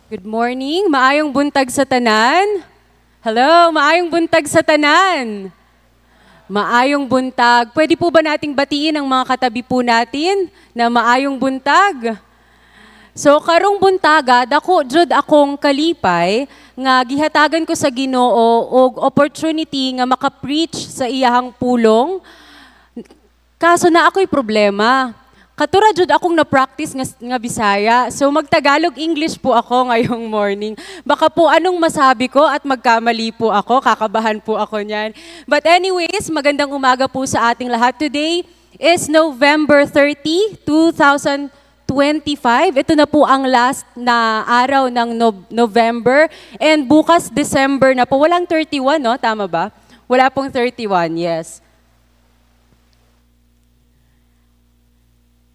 Good morning, maayong buntag sa tanan. Hello, maayong buntag sa tanan. Maayong buntag. Pwede po ba nating batiin ang mga katabi po natin na maayong buntag? So karong buntaga, dako jud akong kalipay nga gihatagan ko sa Ginoo og opportunity nga maka-preach sa iyahang pulong. Kaso na ako'y problema. Katura jud akong na-practice nga Bisaya. So magtagalog English po ako ngayong morning. Baka po anong masabi ko at magkamali po ako, kakabahan po ako niyan. But anyways, magandang umaga po sa ating lahat. Today is November 30, 2025. Ito na po ang last na araw ng November. And bukas December na po. Walang 31, no? Tama ba? Wala pong 31, yes.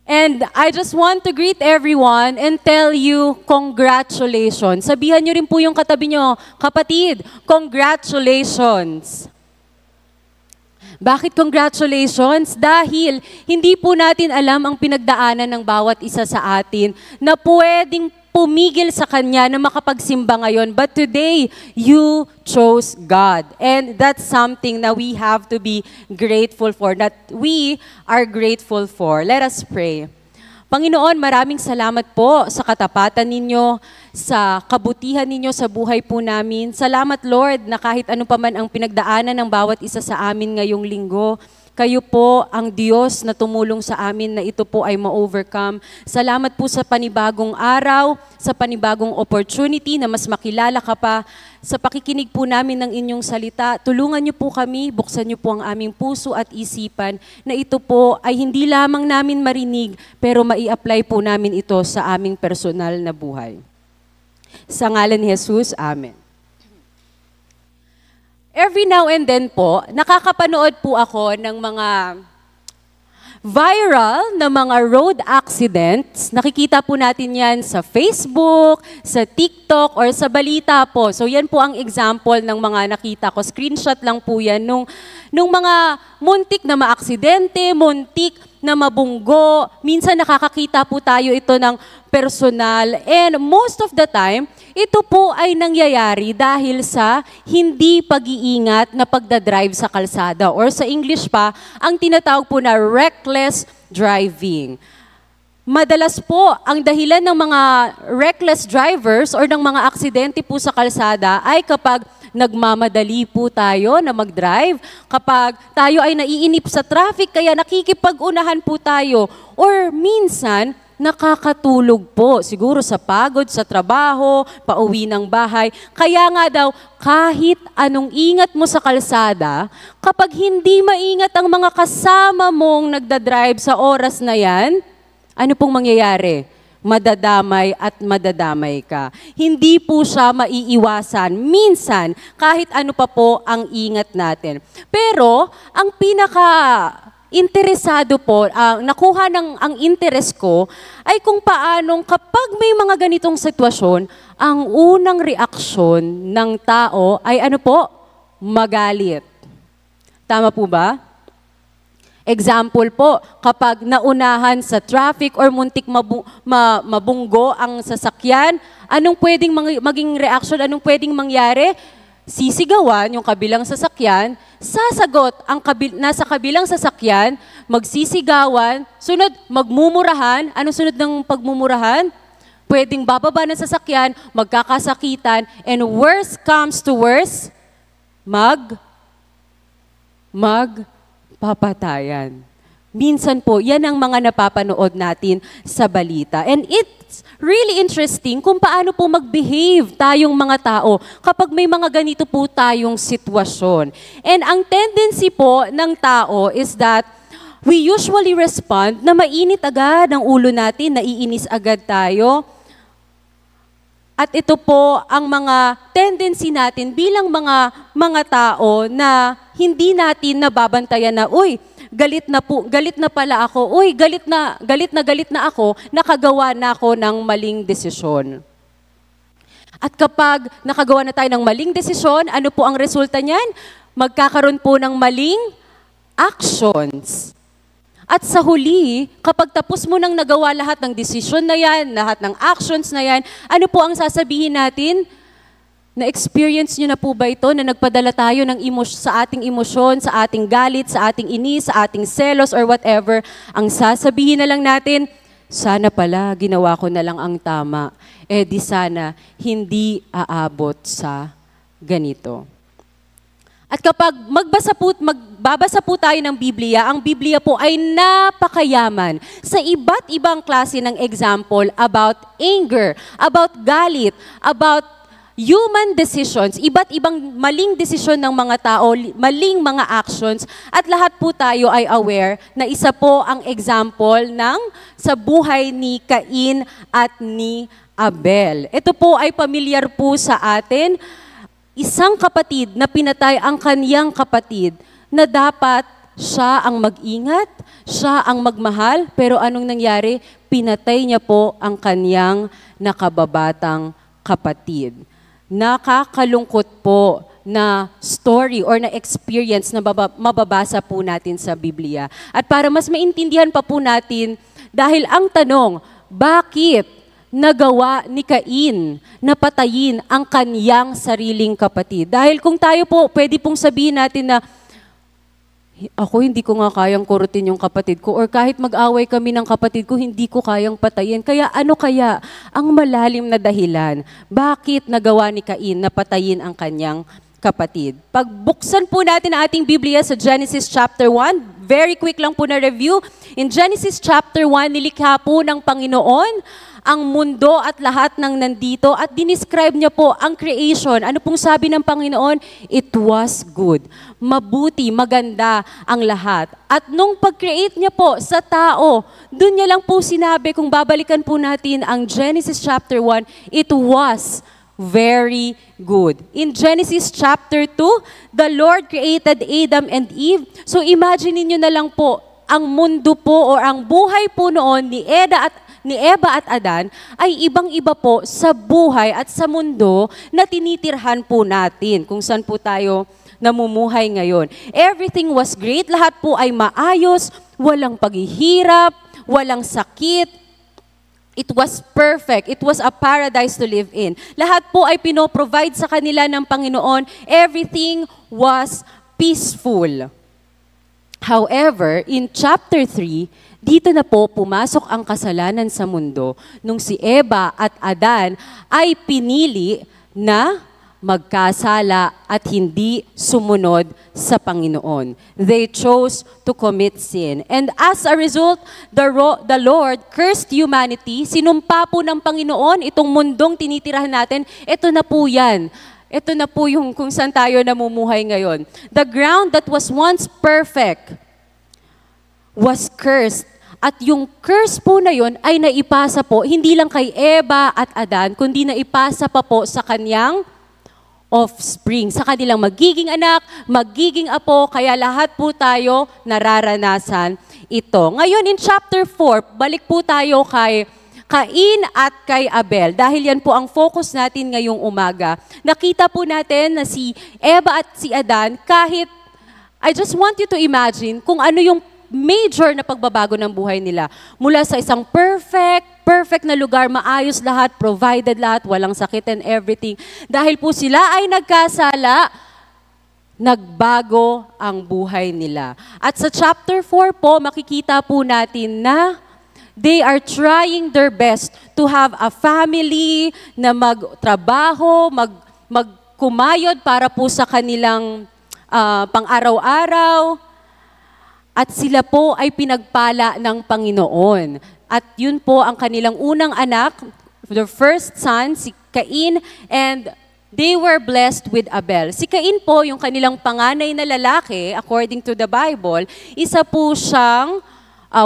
And I just want to greet everyone and tell you congratulations. Sabihan niyo rin po yung katabi niyo, kapatid, congratulations. Bakit congratulations? Dahil hindi po natin alam ang pinagdaanan ng bawat isa sa atin na pwedeng pumigil sa Kanya na makapagsimba ngayon. But today, you chose God. And that's something that we have to be grateful for, that we are grateful for. Let us pray. Panginoon, maraming salamat po sa katapatan ninyo, sa kabutihan ninyo sa buhay po namin. Salamat, Lord, na kahit ano pa man ang pinagdaanan ng bawat isa sa amin ngayong linggo, kayo po ang Diyos na tumulong sa amin na ito po ay ma-overcome. Salamat po sa panibagong araw, sa panibagong opportunity na mas makilala ka pa. Sa pakikinig po namin ng inyong salita, tulungan niyo po kami, buksan niyo po ang aming puso at isipan na ito po ay hindi lamang namin marinig, pero mai-apply po namin ito sa aming personal na buhay. Sa ngalan ni Jesus, Amen. Every now and then po, nakakapanood po ako ng mga viral na mga road accidents. Nakikita po natin yan sa Facebook, sa TikTok, or sa balita po. So yan po ang example ng mga nakita ko. Screenshot lang po yan nung mga muntik na maaksidente, muntik na mabunggo. Minsan nakakakita po tayo ito ng personal. And most of the time, ito po ay nangyayari dahil sa hindi pag-iingat na pagdadrive sa kalsada. Or sa English pa, ang tinatawag po na reckless driving. Madalas po, ang dahilan ng mga reckless drivers or ng mga aksidente po sa kalsada ay kapag nagmamadali po tayo na mag-drive, kapag tayo ay naiinip sa traffic, kaya nakikipag-unahan po tayo, or minsan, nakakatulog po, siguro sa pagod, sa trabaho, pauwi ng bahay. Kaya nga daw, kahit anong ingat mo sa kalsada, kapag hindi maingat ang mga kasama mong nagdadrive sa oras na yan, ano pong mangyayari? Madadamay at madadamay ka. Hindi po siya maiiwasan. Minsan, kahit ano pa po ang ingat natin. Pero, ang interesado po, nakuha ang interest ko, ay kung paanong kapag may mga ganitong sitwasyon, ang unang reaksyon ng tao ay ano po? Magalit. Tama po ba? Example po, kapag naunahan sa traffic or muntik mabunggo ang sasakyan, anong pwedeng maging reaksyon, anong pwedeng mangyari? Sisigawan yung kabilang sasakyan, sasagot ang nasa kabilang sasakyan, magsisigawan, sunod magmumurahan. Anong sunod ng pagmumurahan? Pwedeng bababa ng sasakyan, magkakasakitan, and worst comes to worst, magpapatayan. Minsan po, yan ang mga napapanood natin sa balita. And it's really interesting kung paano po mag-behave tayong mga tao kapag may mga ganito po tayong sitwasyon. And ang tendency po ng tao is that we usually respond na mainit agad ang ulo natin, naiinis agad tayo. At ito po ang mga tendency natin bilang mga tao na hindi natin nababantayan na, uy, galit na pala ako, uy, galit na ako, nakagawa na ako ng maling desisyon. At kapag nakagawa na tayo ng maling desisyon, ano po ang resulta niyan? Magkakaroon po ng maling actions. At sa huli, kapag tapos mo nang nagawa lahat ng desisyon na yan, lahat ng actions na yan, ano po ang sasabihin natin? Na-experience nyo na po ba ito na nagpadala tayo ng sa ating emosyon, sa ating galit, sa ating inis, sa ating selos or whatever? Ang sasabihin na lang natin, sana pala ginawa ko na lang ang tama. Di sana hindi aabot sa ganito. At kapag magbabasa po tayo ng Biblia, ang Biblia po ay napakayaman sa iba't ibang klase ng example about anger, about galit, about human decisions, iba't ibang maling desisyon ng mga tao, maling mga actions, at lahat po tayo ay aware na isa po ang example sa buhay ni Cain at ni Abel. Ito po ay pamilyar po sa atin. Isang kapatid na pinatay ang kaniyang kapatid na dapat siya ang mag-ingat, siya ang magmahal, pero anong nangyari? Pinatay niya po ang kaniyang nakababatang kapatid. Nakakalungkot po na story or na experience na mababasa po natin sa Biblia. At para mas maintindihan pa po natin, dahil ang tanong, bakit nagawa ni Cain na patayin ang kaniyang sariling kapatid? Dahil kung tayo po, pwede pong sabihin natin na, ako hindi ko nga kayang kurutin yung kapatid ko, or kahit mag-away kami ng kapatid ko, hindi ko kayang patayin. Kaya ano kaya ang malalim na dahilan? Bakit nagawa ni Cain na patayin ang kanyang kapatid? Pagbuksan po natin ang ating Biblia sa Genesis chapter 1, very quick lang po na review. In Genesis chapter 1, nilikha po ng Panginoon ang mundo at lahat ng nandito at dinescribe niya po ang creation. Ano pong sabi ng Panginoon? It was good. Mabuti, maganda ang lahat. At nung pag-create niya po sa tao, dun niya lang po sinabi, kung babalikan po natin ang Genesis chapter 1, it was very good. In Genesis chapter 2, the Lord created Adam and Eve. So imagine niyo na lang po, ang mundo po or ang buhay po noon ni Eva at Adan ay ibang-iba po sa buhay at sa mundo na tinitirhan po natin kung saan po tayo namumuhay ngayon. Everything was great, lahat po ay maayos, walang paghihirap, walang sakit. It was perfect. It was a paradise to live in. Lahat po ay pinoprovide sa kanila ng Panginoon. Everything was peaceful. However, in chapter 3, dito na po pumasok ang kasalanan sa mundo nung si Eva at Adan ay pinili na magkasala at hindi sumunod sa Panginoon. They chose to commit sin. And as a result, the Lord cursed humanity. Sinumpa po ng Panginoon itong mundong tinitirahan natin. Ito na po yan. Ito na po yung kung saan tayo namumuhay ngayon. The ground that was once perfect was cursed. At yung curse po na yun ay naipasa po, hindi lang kay Eva at Adan, kundi naipasa pa po sa kanyang offspring, sa kanilang magiging anak, magiging apo, kaya lahat po tayo nararanasan ito. Ngayon in chapter 4, balik po tayo kay Cain at kay Abel. Dahil yan po ang focus natin ngayong umaga. Nakita po natin na si Eva at si Adan, kahit, I just want you to imagine kung ano yung major na pagbabago ng buhay nila. Mula sa isang perfect na lugar, maayos lahat, provided lahat, walang sakit and everything. Dahil po sila ay nagkasala, nagbago ang buhay nila. At sa chapter 4 po, makikita po natin na they are trying their best to have a family na magtrabaho, magkumayod para po sa kanilang pang-araw-araw. At sila po ay pinagpala ng Panginoon. At yun po ang kanilang unang anak, the first son, si Cain, and they were blessed with Abel. Si Cain po, yung kanilang panganay na lalaki, according to the Bible, isa po siyang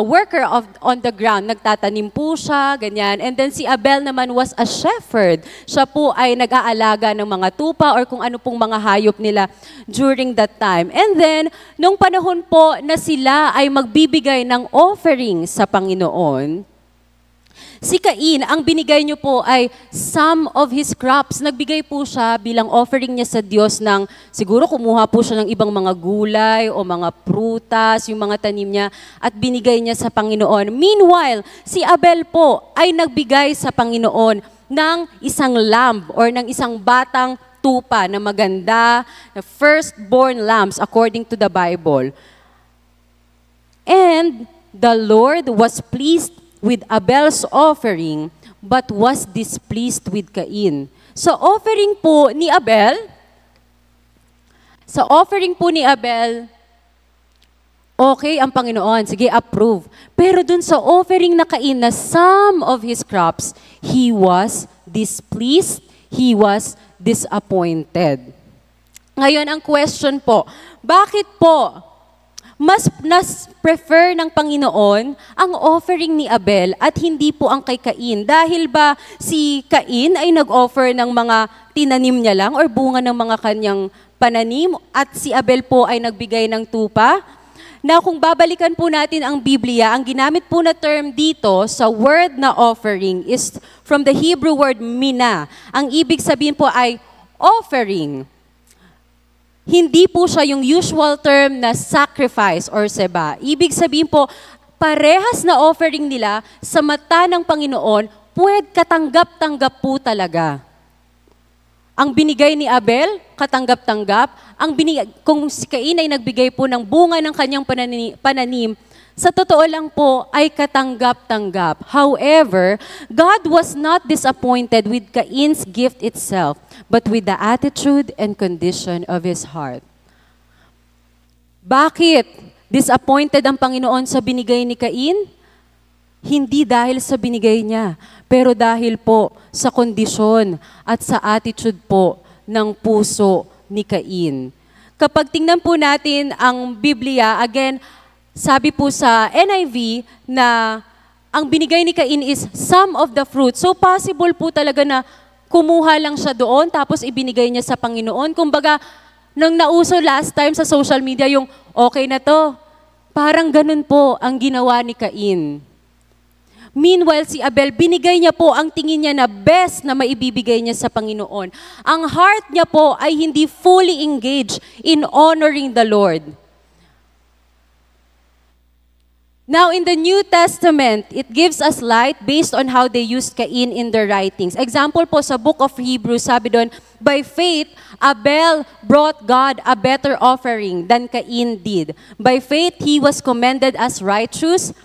worker on the ground. Nagtatanim po siya, ganyan. And then si Abel naman was a shepherd. Siya po ay nag-aalaga ng mga tupa or kung ano pong mga hayop nila during that time. And then, nung panahon po na sila ay magbibigay ng offering sa Panginoon, Si Cain, ang binigay niyo po ay some of his crops. Nagbigay po siya bilang offering niya sa Diyos ng, siguro kumuha po siya ng ibang mga gulay o mga prutas, yung mga tanim niya, at binigay niya sa Panginoon. Meanwhile, si Abel po ay nagbigay sa Panginoon ng isang lamb or ng isang batang tupa na maganda, na firstborn lambs according to the Bible. And the Lord was pleased with Abel's offering, but was displeased with Cain. Sa offering po ni Abel, okay ang Panginoon, sige, approve. Pero dun sa offering na Cain na some of his crops, he was displeased, he was disappointed. Ngayon, ang question po, bakit po mas prefer ng Panginoon ang offering ni Abel at hindi po ang kay Cain? Dahil ba si Cain ay nag-offer ng mga tinanim niya lang or bunga ng mga kanyang pananim at si Abel po ay nagbigay ng tupa? Na kung babalikan po natin ang Biblia, ang ginamit po na term dito sa word na offering is from the Hebrew word mina. Ang ibig sabihin po ay offering. Hindi po siya yung usual term na sacrifice or seba. Ibig sabihin po, parehas na offering nila sa mata ng Panginoon, katanggap-tanggap po talaga. Ang binigay ni Abel, katanggap-tanggap. Kung si Cain ay nagbigay po ng bunga ng kanyang pananim, sa totoo lang po ay katanggap-tanggap. However, God was not disappointed with Cain's gift itself, but with the attitude and condition of his heart. Bakit disappointed ang Panginoon sa binigay ni Cain? Hindi dahil sa binigay niya, pero dahil po sa kondisyon at sa attitude po ng puso ni Cain. Kapag tingnan po natin ang Biblia, again, sabi po sa NIV na ang binigay ni Cain is some of the fruit. So possible po talaga na kumuha lang siya doon tapos ibinigay niya sa Panginoon. Kumbaga, nang nauso last time sa social media yung okay na to, parang ganun po ang ginawa ni Cain. Meanwhile, si Abel, binigay niya po ang tingin niya na best na maibibigay niya sa Panginoon. Ang heart niya po ay hindi fully engaged in honoring the Lord. Now, in the New Testament, it gives us light based on how they used Cain in their writings. Example po sa book of Hebrews, sabi doon, by faith, Abel brought God a better offering than Cain did. By faith, he was commended as righteous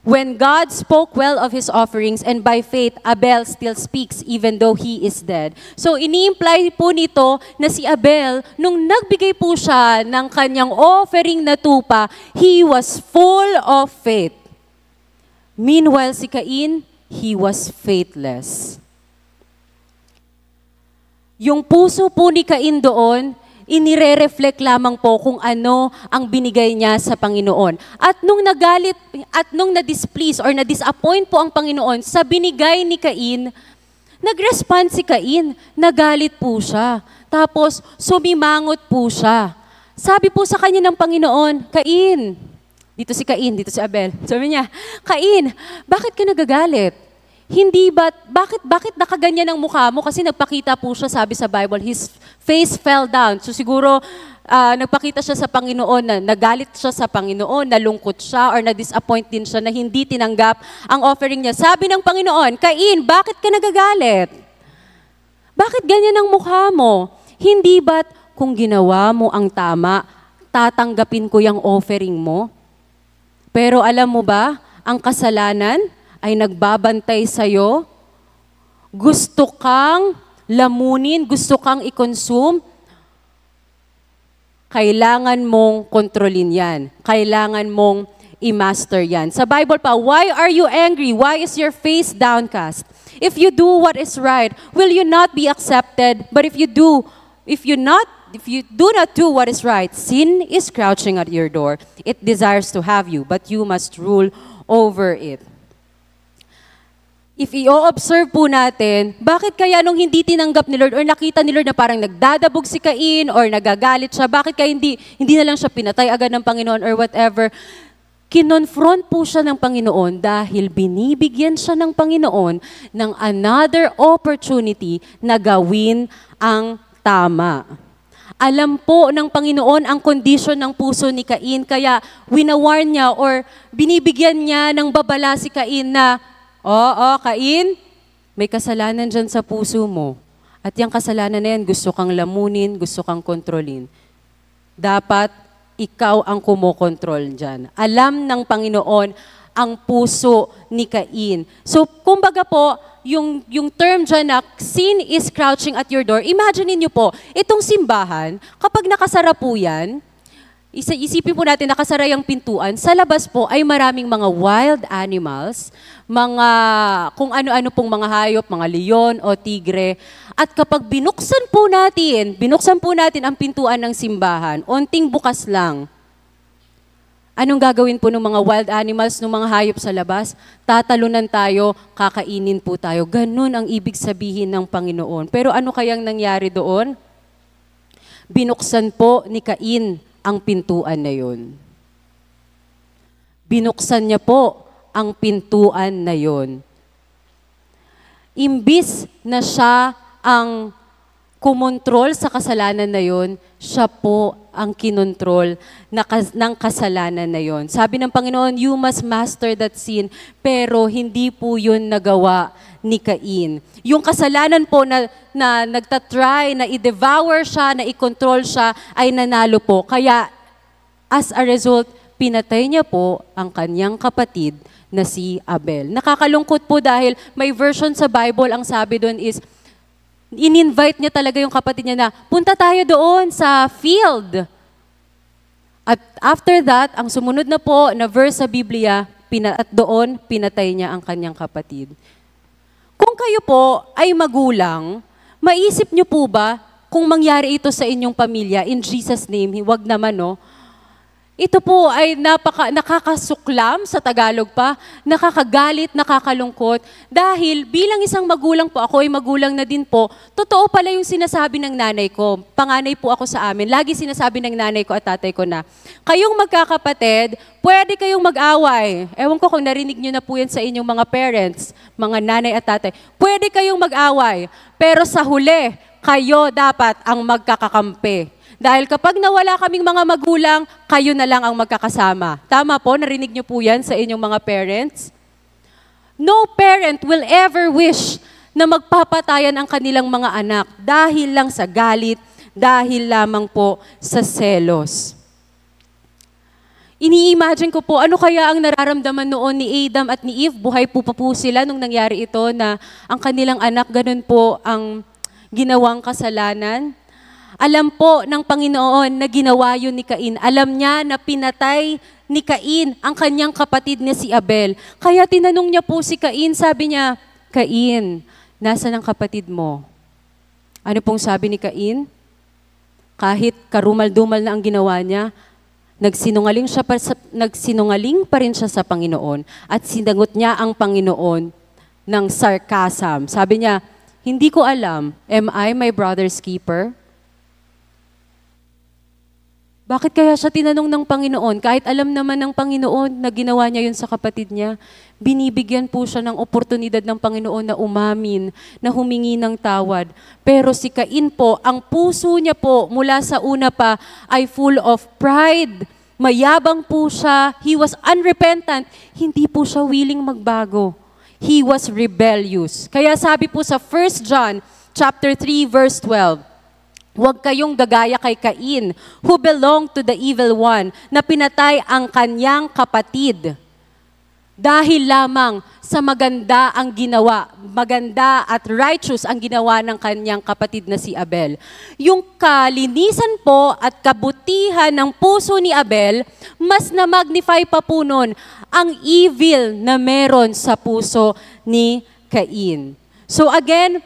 when God spoke well of his offerings, and by faith, Abel still speaks even though he is dead. So, ini-imply po nito na si Abel, nung nagbigay po siya ng kanyang offering na tupa, he was full of faith. Meanwhile, si Cain, he was faithless. Yung puso po ni Cain doon, inire-reflect lamang po kung ano ang binigay niya sa Panginoon. At nung nagalit, at nung na-displease or na-disappoint po ang Panginoon sa binigay ni Cain, nag-respond si Cain, nagalit po siya. Tapos sumimangot po siya. Sabi po sa kanya ng Panginoon, Cain, dito si Cain, dito si Abel. Sabi niya, Cain, bakit ka nagagalit? Hindi ba, bakit nakaganyan ang mukha mo? Kasi nagpakita po siya, sabi sa Bible, his face fell down. So siguro, nagpakita siya sa Panginoon, na nagalit siya sa Panginoon, nalungkot siya, or na-disappoint din siya na hindi tinanggap ang offering niya. Sabi ng Panginoon, Cain, bakit ka nagagalit? Bakit ganyan ang mukha mo? Hindi ba't kung ginawa mo ang tama, tatanggapin ko yung offering mo? Pero alam mo ba, ang kasalanan ay nagbabantay sa'yo. Gusto kang lamunin, gusto kang i-consume, kailangan mong kontrolin yan. Kailangan mong i-master yan. Sa Bible pa, why are you angry? Why is your face downcast? If you do what is right, will you not be accepted? But if you do not do what is right, sin is crouching at your door. It desires to have you, but you must rule over it. If i-observe po natin, bakit kaya nung hindi tinanggap ni Lord or nakita ni Lord na parang nagdadabog si Cain or nagagalit siya, bakit kaya hindi na lang siya pinatay agad ng Panginoon or whatever? Kinonfront po siya ng Panginoon dahil binibigyan siya ng Panginoon ng another opportunity na gawin ang tama. Alam po ng Panginoon ang kondisyon ng puso ni Cain, kaya winawarn niya or binibigyan niya ng babala si Cain na, Cain, may kasalanan dyan sa puso mo. At yung kasalanan na yan, gusto kang lamunin, gusto kang kontrolin. Dapat ikaw ang kumokontrol dyan. Alam ng Panginoon ang puso ni Cain. So, kumbaga po, yung term dyan na sin is crouching at your door, imagine niyo po, itong simbahan, kapag nakasara po yan, isipin po natin, nakasara yung pintuan, sa labas po ay maraming mga wild animals, mga kung ano-ano pong mga hayop, mga leon o tigre. At kapag binuksan po natin ang pintuan ng simbahan, onting bukas lang, anong gagawin po ng mga wild animals, ng mga hayop sa labas? Tatalunan tayo, kakainin po tayo. Ganun ang ibig sabihin ng Panginoon. Pero ano kayang nangyari doon? Binuksan po ni Cain ang pintuan na yun. Binuksan niya po ang pintuan na yun. Imbis na siya ang kumontrol sa kasalanan na yun, siya po ang kinontrol ng kasalanan na yon. Sabi ng Panginoon, you must master that sin, pero hindi po yun nagawa ni Cain. Yung kasalanan po na nagtatry, na i-devour siya, na i-control siya, ay nanalo po. Kaya, as a result, pinatay niya po ang kanyang kapatid na si Abel. Nakakalungkot po dahil may version sa Bible, ang sabi doon is, in-invite niya talaga yung kapatid niya na, punta tayo doon sa field. At after that, ang sumunod na po na verse sa Biblia, at doon, pinatay niya ang kanyang kapatid. Kung kayo po ay magulang, maisip niyo po ba kung mangyari ito sa inyong pamilya, in Jesus' name, huwag naman, no? Ito po ay nakakasuklam sa Tagalog pa, nakakagalit, nakakalungkot. Dahil bilang isang magulang po, ako ay magulang na din po, totoo pala yung sinasabi ng nanay ko. Panganay po ako sa amin. Lagi sinasabi ng nanay ko at tatay ko na, kayong magkakapatid, pwede kayong mag-away. Ewan ko kung narinig nyo na po yan sa inyong mga parents, mga nanay at tatay. Pwede kayong mag-away, pero sa huli, kayo dapat ang magkakakampi. Dahil kapag nawala kaming mga magulang, kayo na lang ang magkakasama. Tama po? Narinig niyo po yan sa inyong mga parents? No parent will ever wish na magpapatayan ang kanilang mga anak dahil lang sa galit, dahil lamang po sa selos. Ini-imagine ko po, ano kaya ang nararamdaman noon ni Adam at ni Eve? Buhay po pa po sila nung nangyari ito na ang kanilang anak, ganun po ang ginawang kasalanan. Alam po ng Panginoon na ginawa yun ni Cain. Alam niya na pinatay ni Cain ang kanyang kapatid na si Abel. Kaya tinanong niya po si Cain, sabi niya, Cain, nasaan ang kapatid mo? Ano pong sabi ni Cain? Kahit karumal-dumal na ang ginawa niya, nagsinungaling pa rin siya sa Panginoon at sinagot niya ang Panginoon ng sarcasm. Sabi niya, hindi ko alam, am I my brother's keeper? Bakit kaya siya tinanong ng Panginoon? Kahit alam naman ng Panginoon na ginawa niya yun sa kapatid niya, binibigyan po siya ng oportunidad ng Panginoon na umamin, na humingi ng tawad. Pero si Cain po, ang puso niya po mula sa una pa ay full of pride. Mayabang po siya. He was unrepentant. Hindi po siya willing magbago. He was rebellious. Kaya sabi po sa 1 John chapter 3 verse 12, huwag kayong gagaya kay Cain, who belonged to the evil one, na pinatay ang kanyang kapatid. Dahil lamang sa maganda at righteous ang ginawa ng kanyang kapatid na si Abel. Yung kalinisan po at kabutihan ng puso ni Abel, mas na-magnify pa po nun ang evil na meron sa puso ni Cain. So again,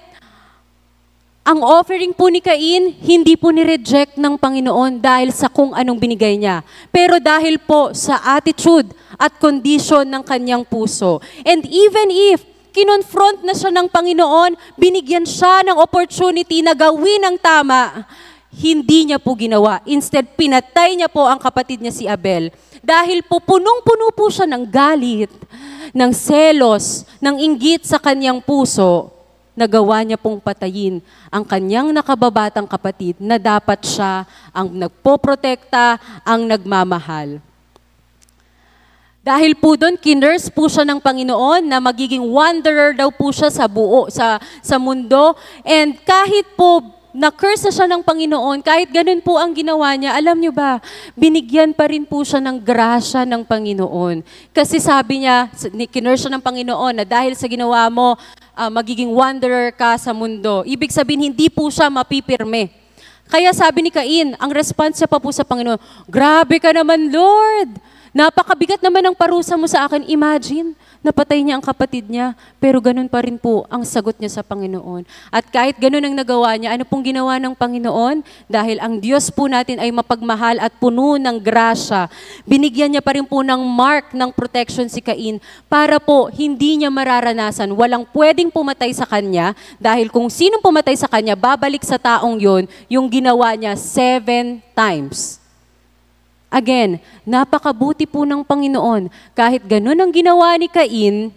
ang offering po ni Cain, hindi po ni-reject ng Panginoon dahil sa kung anong binigay niya. Pero dahil po sa attitude at condition ng kanyang puso. And even if kinonfront na siya ng Panginoon, binigyan siya ng opportunity na gawin ang tama, hindi niya po ginawa. Instead, pinatay niya po ang kapatid niya si Abel. Dahil po punong-puno po siya ng galit, ng selos, ng inggit sa kanyang puso, nagawa niya pong patayin ang kanyang nakababatang kapatid na dapat siya ang nagpoprotekta, ang nagmamahal. Dahil po doon, kinurse po siya ng Panginoon na magiging wanderer daw po siya sa mundo. And kahit po na-curse na siya ng Panginoon, kahit ganun po ang ginawa niya, alam niyo ba, binigyan pa rin po siya ng grasya ng Panginoon. Kasi sabi niya, kinurse siya ng Panginoon na dahil sa ginawa mo, magiging wanderer ka sa mundo. Ibig sabihin, hindi po siya mapipirme. Kaya sabi ni Cain, ang response niya pa po sa Panginoon, grabe ka naman, Lord! Napakabigat naman ang parusa mo sa akin. Imagine, napatay niya ang kapatid niya, pero ganun pa rin po ang sagot niya sa Panginoon. At kahit ganun ang nagawa niya, ano pong ginawa ng Panginoon? Dahil ang Diyos po natin ay mapagmahal at puno ng grasya, binigyan niya pa rin po ng mark ng protection si Cain para po hindi niya mararanasan. Walang pwedeng pumatay sa kanya dahil kung sinong pumatay sa kanya, babalik sa taong yon yung ginawa niya 7 times. Again, napakabuti po ng Panginoon. Kahit ganun ang ginawa ni Cain,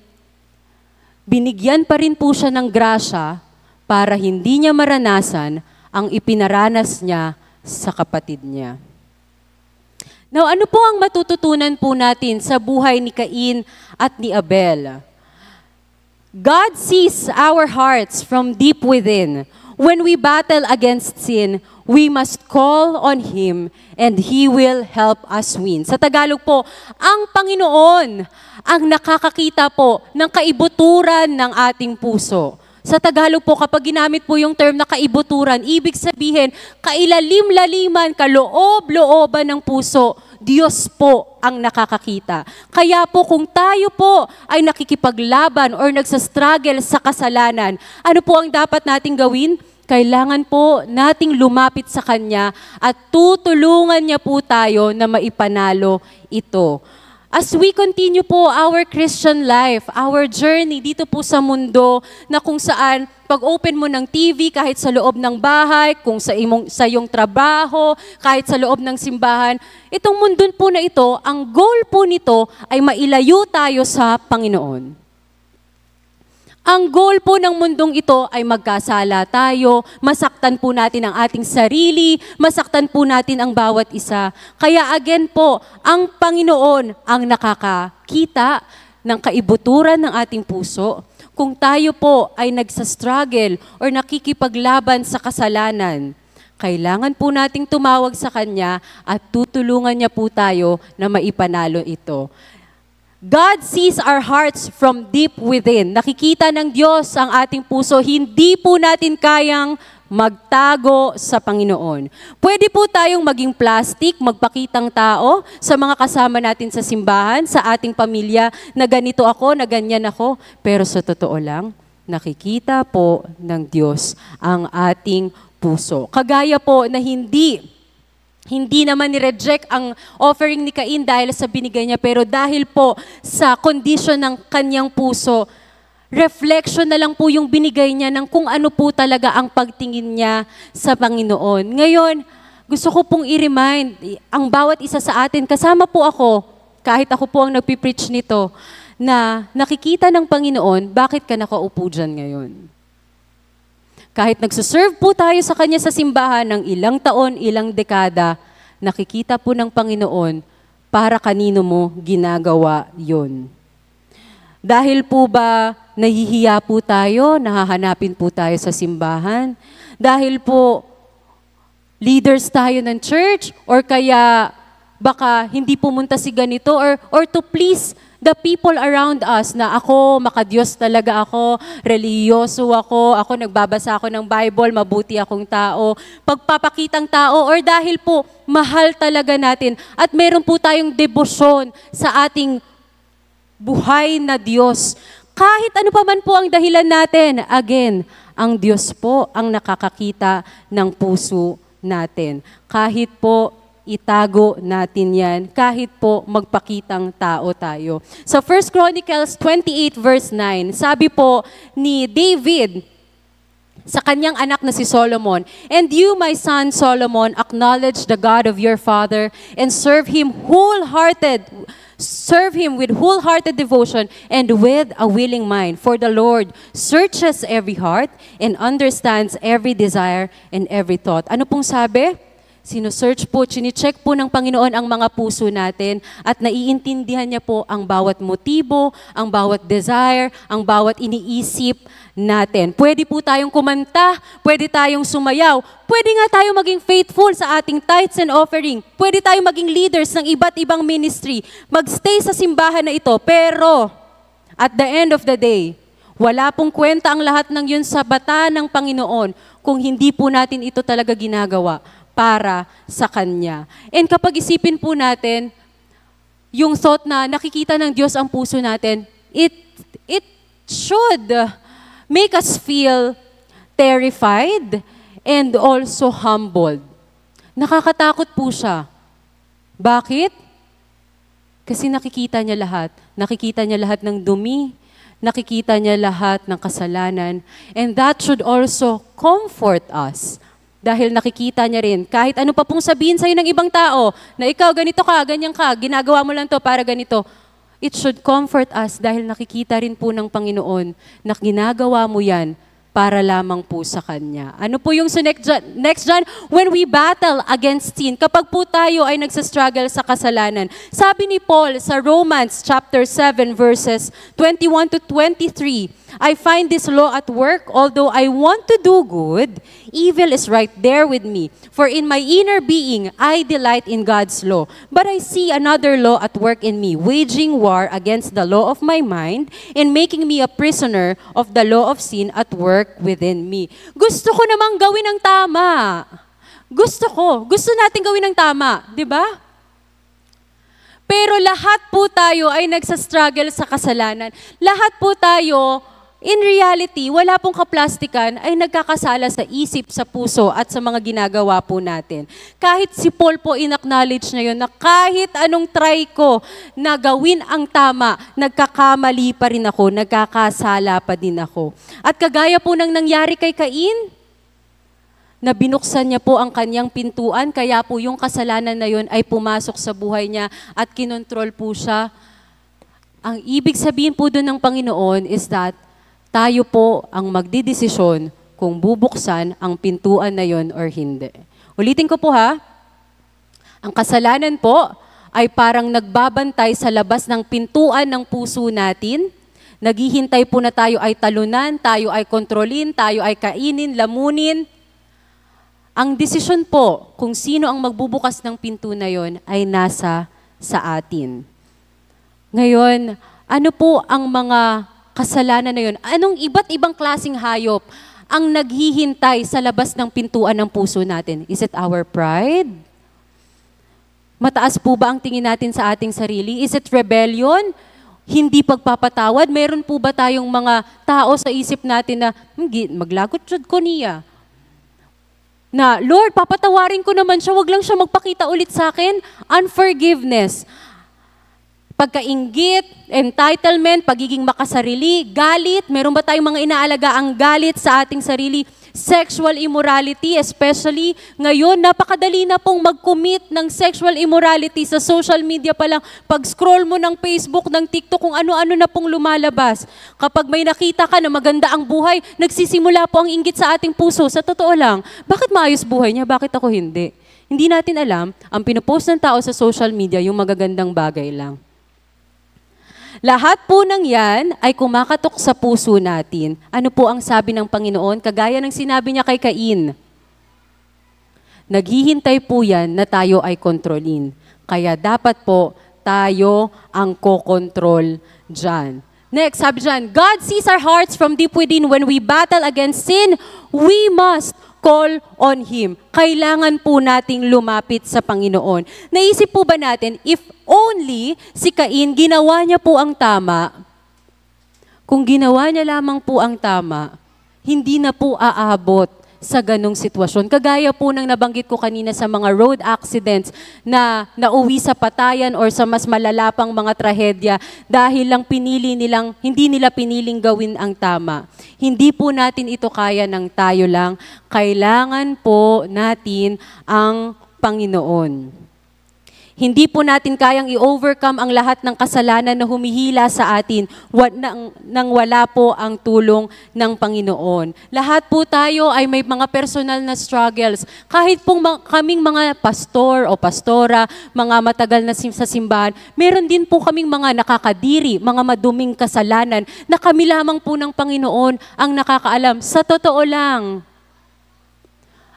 binigyan pa rin po siya ng grasya para hindi niya maranasan ang ipinaranas niya sa kapatid niya. Now, ano po ang matututunan po natin sa buhay ni Cain at ni Abel? God sees our hearts from deep within. When we battle against sin, we must call on Him and He will help us win. Sa Tagalog po, ang Panginoon ang nakakakita po ng kaibuturan ng ating puso. Sa Tagalog po, kapag ginamit po yung term na kaibuturan, ibig sabihin, kailalim-laliman, kaloob-looban ng puso, Diyos po ang nakakakita. Kaya po kung tayo po ay nakikipaglaban or nagsastruggle sa kasalanan, ano po ang dapat nating gawin? Kailangan po nating lumapit sa Kanya at tutulungan niya po tayo na maipanalo ito. As we continue po our Christian life, our journey dito po sa mundo na kung saan pag open mo ng TV kahit sa loob ng bahay, kung sa iyong trabaho, kahit sa loob ng simbahan, itong mundo po na ito, ang goal po nito ay mailayo tayo sa Panginoon. Ang goal po ng mundong ito ay magkasala tayo, masaktan po natin ang ating sarili, masaktan po natin ang bawat isa. Kaya again po, ang Panginoon ang nakakakita ng kaibuturan ng ating puso. Kung tayo po ay nagsastruggle or nakikipaglaban sa kasalanan, kailangan po nating tumawag sa Kanya at tutulungan niya po tayo na maipanalo ito. God sees our hearts from deep within. Nakikita ng Diyos ang ating puso. Hindi po natin kayang magtago sa Panginoon. Pwede po tayong maging plastic, magpakitang tao sa mga kasama natin sa simbahan, sa ating pamilya, na ganito ako, na ganyan ako. Pero sa totoo lang, nakikita po ng Diyos ang ating puso. Kagaya po na hindi naman ni-reject ang offering ni Cain dahil sa binigay niya, pero dahil po sa condition ng kanyang puso, reflection na lang po yung binigay niya ng kung ano po talaga ang pagtingin niya sa Panginoon. Ngayon, gusto ko pong i-remind ang bawat isa sa atin, kasama po ako, kahit ako po ang nagpipreach nito, na nakikita ng Panginoon, bakit ka nakaupo dyan ngayon? Kahit nagsuserve po tayo sa Kanya sa simbahan ng ilang taon, ilang dekada, nakikita po ng Panginoon para kanino mo ginagawa yon. Dahil po ba nahihiya po tayo, nahahanapin po tayo sa simbahan? Dahil po leaders tayo ng church? Or kaya baka hindi pumunta si ganito? Or to please the people around us na ako, makadiyos talaga ako, relihiyoso ako nagbabasa ako ng Bible, mabuti akong tao, pagpapakitang tao, or dahil po mahal talaga natin at meron po tayong debosyon sa ating buhay na Diyos. Kahit ano pa man po ang dahilan natin, again, ang Diyos po ang nakakakita ng puso natin. Kahit po itago natin yan, kahit po magpakitang tao tayo. Sa 1 Chronicles 28 verse 9, sabi po ni David, sa kanyang anak na si Solomon. And you, my son Solomon, acknowledge the God of your father and serve Him with wholehearted devotion and with a willing mind. For the Lord searches every heart and understands every desire and every thought. Ano pong sabi? Sinusearch po, chine-check po ng Panginoon ang mga puso natin at naiintindihan niya po ang bawat motibo, ang bawat desire, ang bawat iniisip natin. Pwede po tayong kumanta, pwede tayong sumayaw, pwede nga tayo maging faithful sa ating tithes and offering, pwede tayong maging leaders ng iba't ibang ministry, magstay sa simbahan na ito, pero at the end of the day, wala pong kwenta ang lahat ng yun sa bata ng Panginoon kung hindi po natin ito talaga ginagawa para sa Kanya. And kapag isipin po natin, yung thought na nakikita ng Diyos ang puso natin, it should make us feel terrified and also humbled. Nakakatakot po siya. Bakit? Kasi nakikita niya lahat. Nakikita niya lahat ng dumi. Nakikita niya lahat ng kasalanan. And that should also comfort us. Dahil nakikita niya rin, kahit ano pa pong sabihin sa'yo ng ibang tao, na ikaw ganito ka, ganyan ka, ginagawa mo lang to para ganito, it should comfort us dahil nakikita rin po ng Panginoon na ginagawa mo yan para lamang po sa Kanya. Ano po yung next dyan? When we battle against sin, kapag po tayo ay nagsastruggle sa kasalanan. Sabi ni Paul sa Romans chapter 7 verses 21 to 23, I find this law at work, although I want to do good, evil is right there with me. For in my inner being, I delight in God's law. But I see another law at work in me, waging war against the law of my mind and making me a prisoner of the law of sin at work within me. Gusto ko namang gawin ang tama. Gusto natin gawin ang tama, di ba? Pero lahat po tayo ay nagsastruggle sa kasalanan. Lahat po tayo, in reality, wala pong kaplastikan ay nagkakasala sa isip, sa puso at sa mga ginagawa po natin. Kahit si Paul po in-acknowledge na yun na kahit anong try ko na gawin ang tama, nagkakamali pa rin ako, nagkakasala pa din ako. At kagaya po ng nangyari kay Cain, na binuksan niya po ang kanyang pintuan, kaya po yung kasalanan na yun ay pumasok sa buhay niya at kinontrol po siya. Ang ibig sabihin po doon ng Panginoon is that tayo po ang magdidesisyon kung bubuksan ang pintuan na yun or hindi. Ulitin ko po ha, ang kasalanan po ay parang nagbabantay sa labas ng pintuan ng puso natin. Naghihintay po na tayo ay talunan, tayo ay kontrolin, tayo ay kainin, lamunin. Ang desisyon po kung sino ang magbubukas ng pinto na yon ay nasa sa atin. Ngayon, ano po ang mga kasalanan na yon? Anong iba't ibang klaseng hayop ang naghihintay sa labas ng pintuan ng puso natin? Is it our pride? Mataas po ba ang tingin natin sa ating sarili? Is it rebellion? Hindi pagpapatawad? Meron po ba tayong mga tao sa isip natin na maglagot jud ko niya? Na, Lord, papatawarin ko naman siya, wag lang siya magpakita ulit sa akin. Unforgiveness. Pagkainggit, entitlement, pagiging makasarili, galit. Meron ba tayong mga inaalaga ang galit sa ating sarili? Sexual immorality, especially ngayon, napakadali na pong mag-commit ng sexual immorality sa social media pa lang. Pag-scroll mo ng Facebook, ng TikTok, kung ano-ano na pong lumalabas. Kapag may nakita ka na maganda ang buhay, nagsisimula po ang inggit sa ating puso. Sa totoo lang, bakit maayos buhay niya? Bakit ako hindi? Hindi natin alam, ang pinupost ng tao sa social media, yung magagandang bagay lang. Lahat po ng yan ay kumakatok sa puso natin. Ano po ang sabi ng Panginoon? Kagaya ng sinabi niya kay Cain. Naghihintay po yan na tayo ay kontrolin. Kaya dapat po tayo ang kokontrol dyan. Next, sabi dyan, God sees our hearts from deep within. When we battle against sin, we must call on Him. Kailangan po nating lumapit sa Panginoon. Naisip po ba natin, if only si Cain, ginawa niya po ang tama, kung ginawa niya lamang po ang tama, hindi na po aabot sa ganong sitwasyon. Kagaya po ng nabanggit ko kanina sa mga road accidents na nauwi sa patayan or sa mas malalapang mga trahedya dahil lang hindi nila piniling gawin ang tama. Hindi po natin ito kaya ng tayo lang. Kailangan po natin ang Panginoon. Hindi po natin kayang i-overcome ang lahat ng kasalanan na humihila sa atin nang wala po ang tulong ng Panginoon. Lahat po tayo ay may mga personal na struggles. Kahit po kaming mga pastor o pastora, mga matagal na sa simbahan, meron din po kaming mga nakakadiri, mga maduming kasalanan na kami lamang po ng Panginoon ang nakakaalam. Sa totoo lang,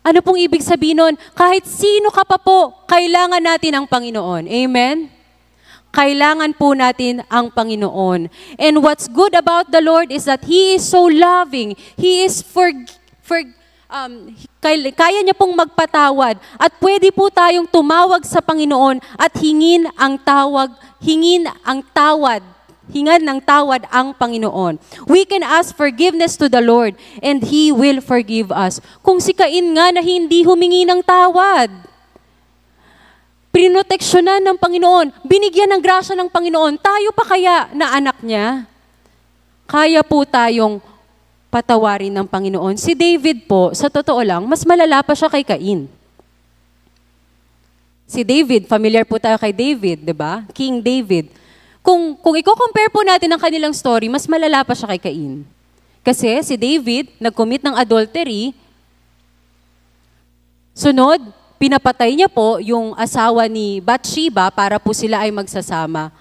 ano pong ibig sabihin nun? Kahit sino ka pa po, kailangan natin ang Panginoon. Amen? Kailangan po natin ang Panginoon. And what's good about the Lord is that He is so loving. He is kaya niya pong magpatawad. At pwede po tayong tumawag sa Panginoon at hingin ng tawad ang Panginoon. We can ask forgiveness to the Lord and He will forgive us. Kung si Cain nga na hindi humingi ng tawad, prinoteksyonan ng Panginoon, binigyan ng grasya ng Panginoon, tayo pa kaya na anak niya? Kaya po tayong patawarin ng Panginoon. Si David po, sa totoo lang, mas malala pa siya kay Cain. Si David, familiar po tayo kay David, di ba? King David. Kung i-compare po natin ang kanilang story, mas malala pa siya kay Cain. Kasi si David, nag-commit ng adultery, sunod, pinapatay niya po yung asawa ni Bathsheba para po sila ay magsasama.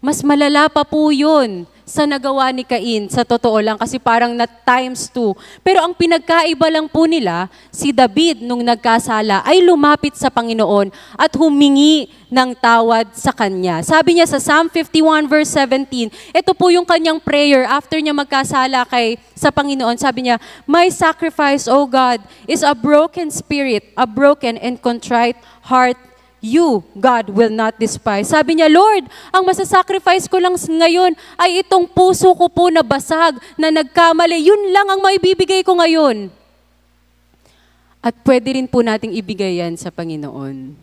Mas malala pa po yun sa nagawa ni Cain, sa totoo lang, kasi parang na times 2. Pero ang pinagkaiba lang po nila, si David, nung nagkasala, ay lumapit sa Panginoon at humingi ng tawad sa kanya. Sabi niya sa Psalm 51 verse 17, ito po yung kanyang prayer after niya magkasala sa Panginoon. Sabi niya, "My sacrifice, O God, is a broken spirit, a broken and contrite heart. You, God, will not despise." Sabi niya, "Lord, ang masasacrifice ko lang ngayon ay itong puso ko po na basag, na nagkamali. Yun lang ang maibibigay ko ngayon." At pwede rin po nating ibigay yan sa Panginoon.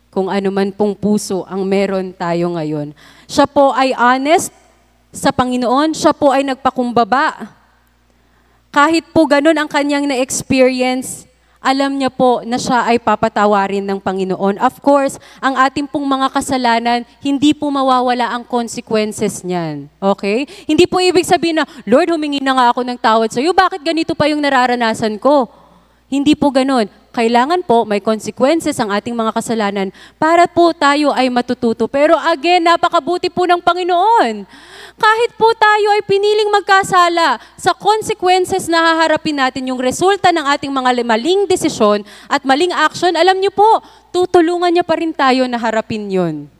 Kung ano man pong puso ang meron tayo ngayon. Siya po ay honest sa Panginoon. Siya po ay nagpakumbaba. Kahit po ganun ang kanyang na-experience, alam niya po na siya ay papatawarin ng Panginoon. Of course, ang ating pong mga kasalanan, hindi po mawawala ang consequences niyan. Okay? Hindi po ibig sabihin na, "Lord, humingi na nga ako ng tawad sa iyo. Bakit ganito pa yung nararanasan ko?" Hindi po ganun. Kailangan po may consequences ang ating mga kasalanan para po tayo ay matututo. Pero again, napakabuti po ng Panginoon. Kahit po tayo ay piniling magkasala, sa consequences na haharapin natin yung resulta ng ating mga maling desisyon at maling action, alam niyo po, tutulungan niya pa rin tayo na harapin yun.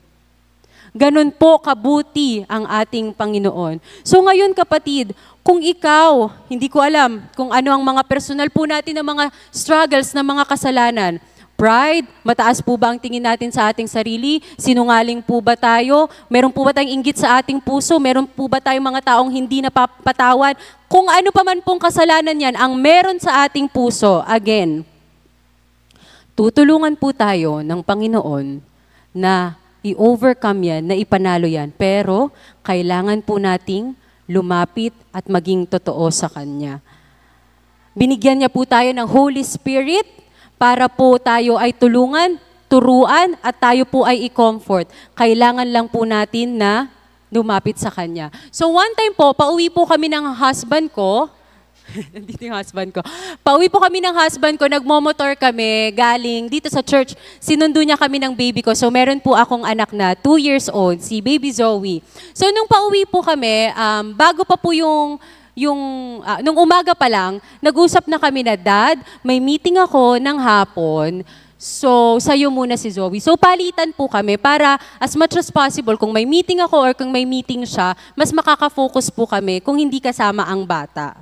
Ganun po kabuti ang ating Panginoon. So ngayon kapatid, kung ikaw, hindi ko alam kung ano ang mga personal po natin na mga struggles na mga kasalanan, pride, mataas po ba ang tingin natin sa ating sarili? Sinungaling po ba tayo? Meron po ba tayong inggit sa ating puso? Meron po ba tayong mga taong hindi napapatawad? Kung ano pa man pong kasalanan yan, ang meron sa ating puso, again, tutulungan po tayo ng Panginoon na i-overcome yan, na ipanalo yan. Pero kailangan po nating lumapit at maging totoo sa Kanya. Binigyan niya po tayo ng Holy Spirit para po tayo ay tulungan, turuan, at tayo po ay i-comfort. Kailangan lang po natin na lumapit sa Kanya. So one time po, pauwi po kami ng husband ko. Nandito yung husband ko. Pauwi po kami ng husband ko, nagmomotor kami, galing dito sa church. Sinundo niya kami ng baby ko. So meron po akong anak na 2 years old, si baby Zoe. So nung pauwi po kami, bago pa po nung umaga pa lang, nag-usap na kami na, "Dad, may meeting ako ng hapon. So, sa'yo muna si Zoe." So, palitan po kami para as much as possible, kung may meeting ako or kung may meeting siya, mas makaka-focus po kami kung hindi kasama ang bata.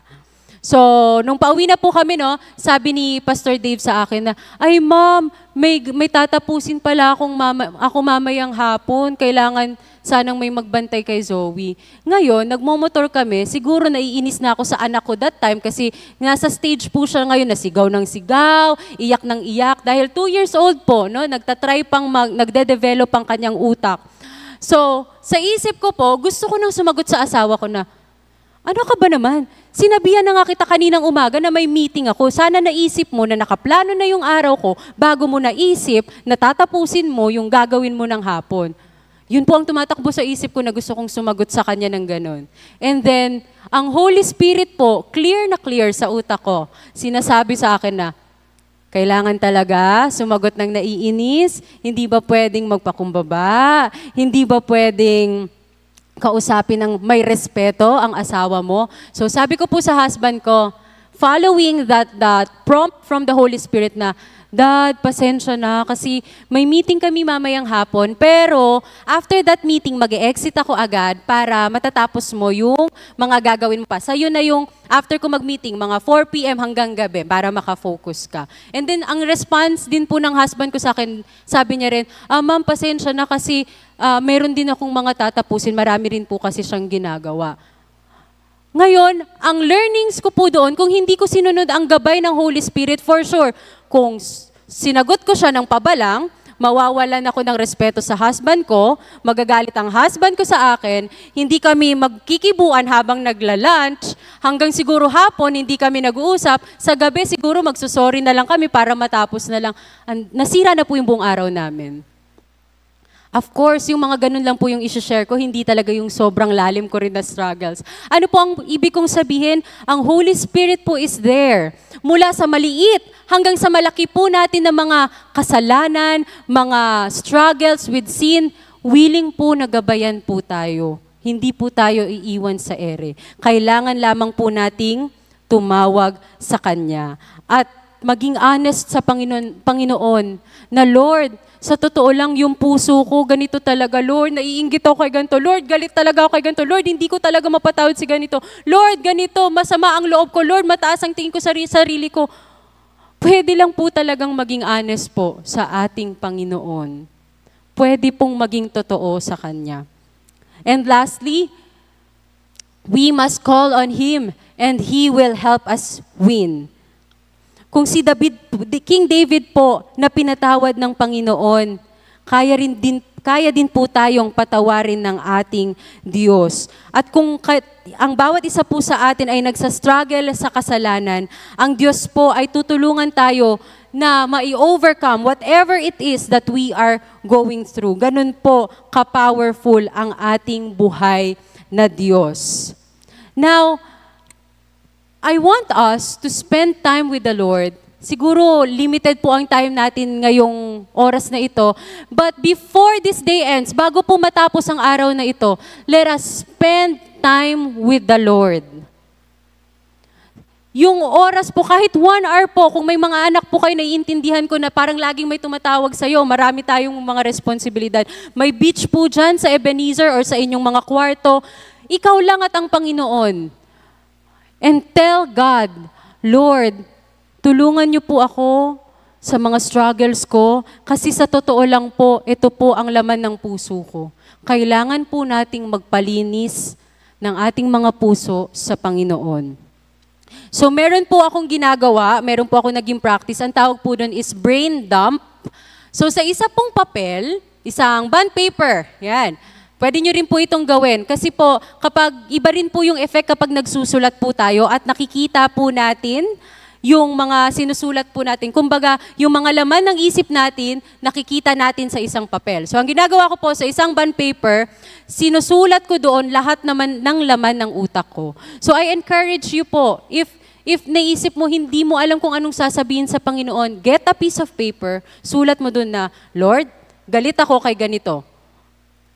So, nung pauwi na po kami, sabi ni Pastor Dave sa akin na, "Ay, Ma'am, may tatapusin pala ako mamayang hapon. Kailangan sanang may magbantay kay Zoe. Ngayon, nagmomotor kami, siguro naiinis na ako sa anak ko that time kasi nasa stage po siya ngayon na sigaw ng sigaw, iyak ng iyak. Dahil 2 years old po, no, nagtatry pang nagde-develop ang kanyang utak. So, sa isip ko po, gusto ko nang sumagot sa asawa ko na, ano ka ba naman? Sinabihan na nga kita kaninang umaga na may meeting ako. Sana naisip mo na nakaplano na yung araw ko bago mo naisip na tatapusin mo yung gagawin mo ng hapon. Yun po ang tumatakbo sa isip ko na gusto kong sumagot sa kanya ng ganun. And then, ang Holy Spirit po, clear na clear sa utak ko. Sinasabi sa akin na, kailangan talaga sumagot ng naiinis, hindi ba pwedeng magpakumbaba, hindi ba pwedeng kausapin ng may respeto ang asawa mo. So sabi ko po sa husband ko, following that prompt from the Holy Spirit na, Dad, pasensya na kasi may meeting kami mamayang hapon, pero after that meeting, mag-e-exit ako agad para matatapos mo yung mga gagawin mo pa. Sa'yo na yung after ko mag-meeting, mga 4 p.m. hanggang gabi para makafocus ka. And then, ang response din po ng husband ko sa akin, sabi niya rin, Ma'am, pasensya na kasi meron din akong mga tatapusin, marami rin po kasi siyang ginagawa. Ngayon, ang learnings ko po doon, kung hindi ko sinunod ang gabay ng Holy Spirit, for sure, kung sinagot ko siya ng pabalang, mawawalan ako ng respeto sa husband ko, magagalit ang husband ko sa akin, hindi kami magkikibuan habang nagla-lunch, hanggang siguro hapon hindi kami nag-uusap, sa gabi siguro magsusorry na lang kami para matapos na lang. Nasira na po yung buong araw namin. Of course, yung mga ganun lang po yung isi-share ko, hindi talaga yung sobrang lalim ko rin na struggles. Ano po ang ibig kong sabihin? Ang Holy Spirit po is there. Mula sa maliit hanggang sa malaki po natin na mga kasalanan, mga struggles with sin, willing po na gabayan po tayo. Hindi po tayo iiwan sa ere. Kailangan lamang po nating tumawag sa Kanya. At maging honest sa Panginoon na, Lord, sa totoo lang yung puso ko, ganito talaga, Lord, naiinggit ako kay ganito. Lord, galit talaga ako kay ganito. Lord, hindi ko talaga mapatawad si ganito. Lord, ganito, masama ang loob ko. Lord, mataas ang tingin ko sa sarili ko. Pwede lang po talagang maging honest po sa ating Panginoon. Pwede pong maging totoo sa Kanya. And lastly, we must call on Him and He will help us win. Kung si King David po na pinatawad ng Panginoon, kaya din po tayong patawarin ng ating Diyos. At kung ang bawat isa po sa atin ay nagsa-struggle sa kasalanan, ang Diyos po ay tutulungan tayo na ma-overcome whatever it is that we are going through. Ganun po ka-powerful ang ating buhay na Diyos. Now, I want us to spend time with the Lord. Siguro limited po ang time natin ngayong oras na ito. But before this day ends, bago po matapos ang araw na ito, let us spend time with the Lord. Yung oras po, kahit 1 hour po, kung may mga anak po kayo, naiintindihan ko na parang laging may tumatawag sa'yo, marami tayong mga responsibilidad. May beach po dyan sa Ebenezer or sa inyong mga kwarto. Ikaw lang at ang Panginoon. And tell God, Lord, tulungan niyo po ako sa mga struggles ko kasi sa totoo lang po, ito po ang laman ng puso ko. Kailangan po nating magpalinis ng ating mga puso sa Panginoon. So meron po akong ginagawa, meron po akong naging practice, ang tawag po doon is brain dump. So sa isa pong papel, isang bond paper, yan. Pwede nyo rin po itong gawin. Kasi po, kapag iba rin po yung effect kapag nagsusulat po tayo at nakikita po natin yung mga sinusulat po natin. Kumbaga, yung mga laman ng isip natin, nakikita natin sa isang papel. So, ang ginagawa ko po sa isang bond paper, sinusulat ko doon lahat naman ng laman ng utak ko. So, I encourage you po, if naisip mo, hindi mo alam kung anong sasabihin sa Panginoon, get a piece of paper, sulat mo doon na, Lord, galit ako kay ganito.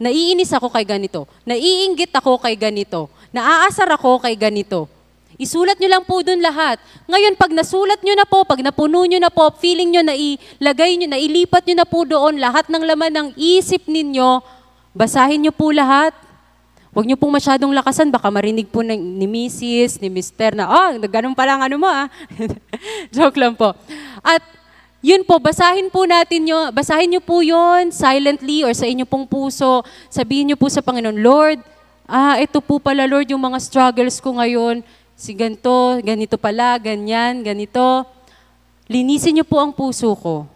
Naiinis ako kay ganito. Naiinggit ako kay ganito. Naaasar ako kay ganito. Isulat nyo lang po dun lahat. Ngayon, pag nasulat nyo na po, pag napuno nyo na po, feeling nyo, nailagay nyo, nailipat nyo na po doon, lahat ng laman ng isip ninyo, basahin nyo po lahat. Huwag nyo pong masyadong lakasan, baka marinig po ni Mrs., ni Mr. na, ganun pa lang ano mo ah. Joke lang po. At Yun po, basahin niyo po yun silently or sa inyo pong puso. Sabihin niyo po sa Panginoon, Lord, ito po pala Lord yung mga struggles ko ngayon. Si ganito pala, ganyan, ganito. Linisin niyo po ang puso ko.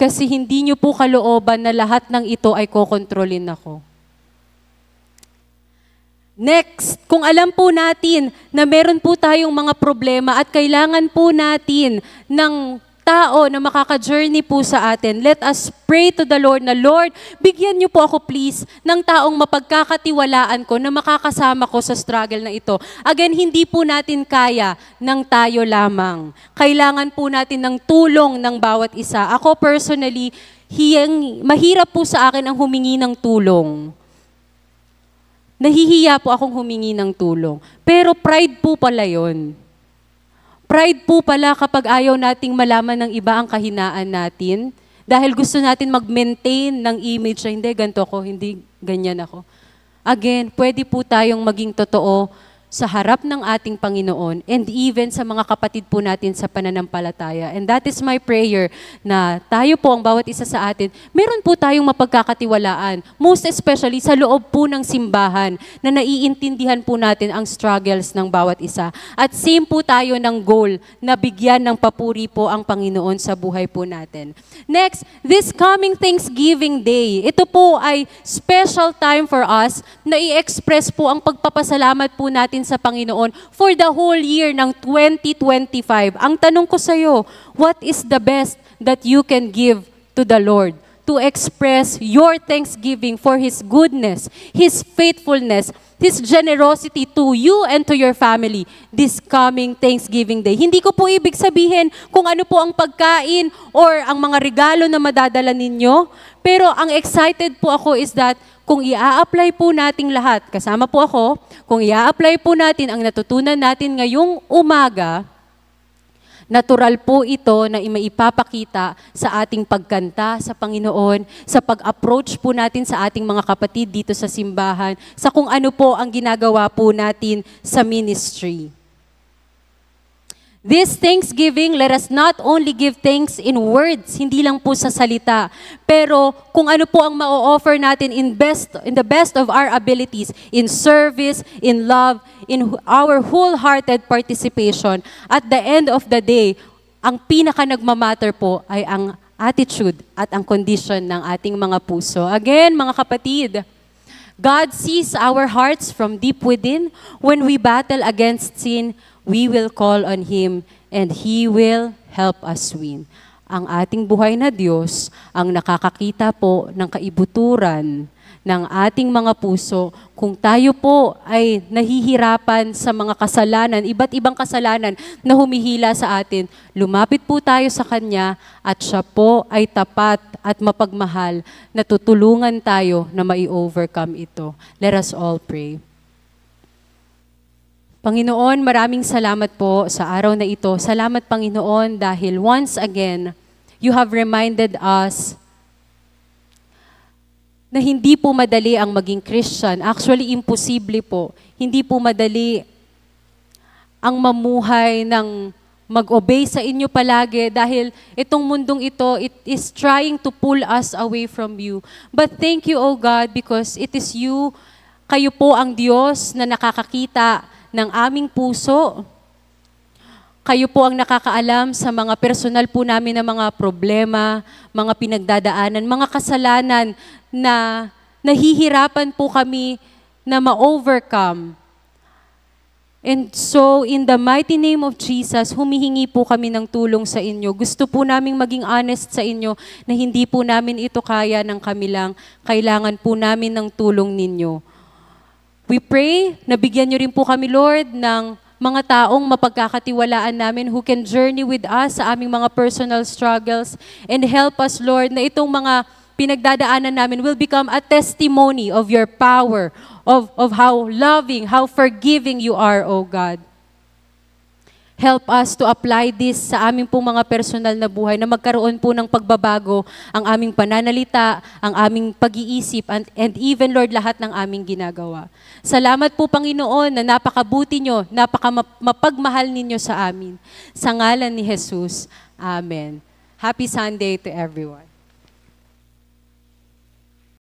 Kasi hindi niyo po kalooban na lahat ng ito ay kokontrolin ako. Next, kung alam po natin na meron po tayong mga problema at kailangan po natin ng tao na makaka-journey po sa atin, let us pray to the Lord na, Lord, bigyan niyo po ako please ng taong mapagkakatiwalaan ko na makakasama ko sa struggle na ito. Again, hindi po natin kaya ng tayo lamang. Kailangan po natin ng tulong ng bawat isa. Ako personally, mahirap po sa akin ang humingi ng tulong. Nahihiya po akong humingi ng tulong. Pero pride po pala yun. Pride po pala kapag ayaw nating malaman ng iba ang kahinaan natin. Dahil gusto natin mag-maintain ng image na hindi, ganito ako, hindi ganyan ako. Again, pwede po tayong maging totoo sa harap ng ating Panginoon and even sa mga kapatid po natin sa pananampalataya. And that is my prayer na tayo po, ang bawat isa sa atin, meron po tayong mapagkakatiwalaan. Most especially sa loob po ng simbahan na naiintindihan po natin ang struggles ng bawat isa. At same po tayo ng goal na bigyan ng papuri po ang Panginoon sa buhay po natin. Next, this coming Thanksgiving Day, ito po ay special time for us na i-express po ang pagpapasalamat po natin sa Panginoon for the whole year ng 2025. Ang tanong ko sa iyo, what is the best that you can give to the Lord? To express your thanksgiving for His goodness, His faithfulness, His generosity to you and to your family this coming Thanksgiving Day. Hindi ko po ibig sabihin kung ano po ang pagkain or ang mga regalo na madadala ninyo, pero ang excited po ako is that kung i-apply po nating lahat, kasama po ako, kung i-apply po natin ang natutunan natin ngayong umaga, natural po ito na maipapakita sa ating pagkanta sa Panginoon, sa pag-approach po natin sa ating mga kapatid dito sa simbahan, sa kung ano po ang ginagawa po natin sa ministry. This Thanksgiving, let us not only give thanks in words, hindi lang po sa salita, pero kung ano po ang ma-offer natin in the best of our abilities, in service, in love, in our wholehearted participation. At the end of the day, ang pinaka nagmamatter po ay ang attitude at ang condition ng ating mga puso. Again, mga kapatid, God sees our hearts from deep within. When we battle against sin, we will call on Him and He will help us win. Ang ating buhay na Diyos ang nakakakita po ng kaibuturan ng ating mga puso kung tayo po ay nahihirapan sa mga kasalanan, iba't ibang kasalanan na humihila sa atin. Lumapit po tayo sa Kanya at Siya po ay tapat at mapagmahal na tutulungan tayo na mai-overcome ito. Let us all pray. Panginoon, maraming salamat po sa araw na ito. Salamat, Panginoon, dahil once again, you have reminded us na hindi po madali ang maging Christian. Actually, imposible po. Hindi po madali ang mamuhay ng mag-obey sa inyo palagi dahil itong mundong ito, it is trying to pull us away from you. But thank you, O God, because it is you, kayo po ang Diyos na nakakakita ng aming puso. Kayo po ang nakakaalam sa mga personal po namin na mga problema, mga pinagdadaanan, mga kasalanan na nahihirapan po kami na ma-overcome. And so, in the mighty name of Jesus, humihingi po kami ng tulong sa inyo. Gusto po naming maging honest sa inyo na hindi po namin ito kaya ng kami lang. Kailangan po namin ng tulong ninyo. We pray na bigyan niyo rin po kami, Lord, ng mga taong mapagkakatiwalaan namin who can journey with us sa aming mga personal struggles and help us, Lord, na itong mga pinagdadaanan namin will become a testimony of your power, of how loving, how forgiving you are, O God. Help us to apply this sa aming pong mga personal na buhay na magkaroon po ng pagbabago ang aming pananalita, ang aming pag-iisip, and even, Lord, lahat ng aming ginagawa. Salamat po, Panginoon, na napakabuti nyo, mapagmahal ninyo sa amin. Sa ngalan ni Jesus, Amen. Happy Sunday to everyone.